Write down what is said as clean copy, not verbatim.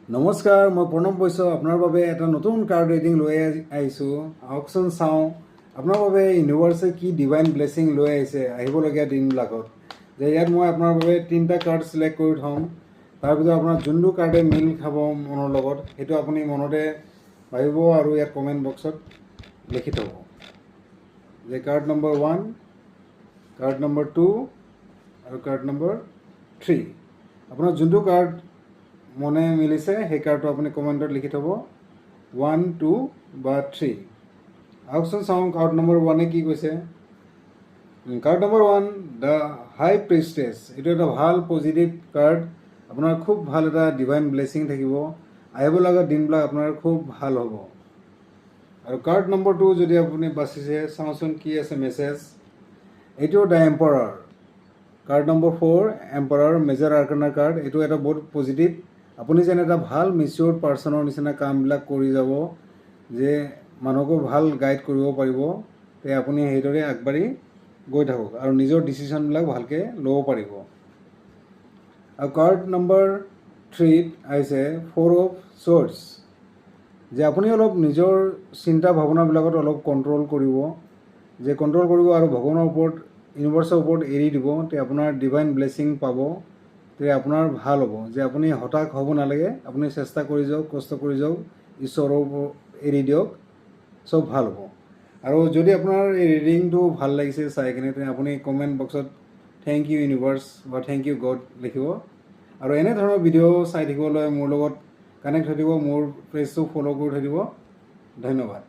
নমস্কাৰ, মই প্ৰণৱ বৈশ্য আপোনাৰ বাবে এটা নতুন কাৰ্ড ৰিডিং লৈ আহিছোঁ। আহকচোন চাওঁ আপোনাৰ বাবে ইউনিভাৰ্ছে কি ডিভাইন ব্লেছিং লৈ আহিবলগীয়া দিনবিলাকত। যে ইয়াত মই আপোনাৰ বাবে 3টা কাৰ্ড চিলেক্ট কৰি থ'ম। তাৰ ভিতৰত আপোনাৰ যোনটো কাৰ্ডে মিল খাব মনৰ লগত সেইটো আপুনি মনতে ভাবিব আৰু ইয়াত কমেণ্ট বক্সত লিখি থ'ব। যে কাৰ্ড নম্বৰ 1, কাৰ্ড নম্বৰ 2 আৰু কাৰ্ড নম্বৰ 3। আপোনাৰ যোনটো কাৰ্ড মনে মিলিছে সেই কাৰ্ডটো আপুনি কমেণ্টত লিখি থ'ব 1, 2 বা 3। আহকচোন চাওঁ কাৰ্ড নম্বৰ 1-এ কি কৈছে। কাৰ্ড নম্বৰ 1, দ্য হাই প্ৰিষ্টেছ। এইটো এটা ভাল পজিটিভ কাৰ্ড। আপোনাৰ খুব ভাল এটা ডিভাইন ব্লেছিং থাকিব। আহিব লগা দিনবিলাক আপোনাৰ খুব ভাল হ'ব। আৰু কাৰ্ড নম্বৰ 2 যদি আপুনি বাচিছে, চাওঁচোন কি আছে মেছেজ। এইটো the emperor. Card number 4, emperor major arcana card. এইটো এটা বহুত পজিটিভ। আপুনি যেন এটা ভাল মিচিয়ৰ পাৰ্চনৰ নিচিনা কামবিলাক কৰি যাব, যে মানুহকো ভাল গাইড কৰিব পাৰিব। তে আপুনি সেইদৰে আগবাঢ়ি গৈ থাকক আৰু নিজৰ ডিচিশ্যনবিলাক ভালকৈ ল'ব পাৰিব। আৰু কাৰ্ড নম্বৰ 3 আহিছে 4 অফ শ্বৰ্ডছ। যে আপুনি অলপ নিজৰ চিন্তা ভাৱনাবিলাকত অলপ কণ্ট্ৰল কৰিব, যে কণ্ট্ৰল কৰিব আৰু ভগৱানৰ ওপৰত, ইউনিভাৰ্চৰ ওপৰত এৰি দিব। তে আপোনাৰ ডিভাইন ব্লেছিং পাব। তে আপোনাৰ ভাল হ'ব। যে আপুনি হতাশ হ'ব নালাগে, আপুনি চেষ্টা কৰি যাওক, কষ্ট কৰি যাওক, ঈশ্বৰৰ ওপৰত এৰি দিয়ক, চব ভাল হ'ব। আৰু যদি আপোনাৰ এই ৰিডিংটো ভাল লাগিছে চাই কিনে, তেনে আপুনি কমেণ্ট বক্সত থেংক ইউ ইউনিভাৰ্চ বা থেংক ইউ গড লিখিব। আৰু এনেধৰণৰ ভিডিঅ' চাই থাকিবলৈ মোৰ লগত কানেক্ট হৈ থাকিব, মোৰ পেজটো ফ'ল' কৰি থাকিব। ধন্যবাদ।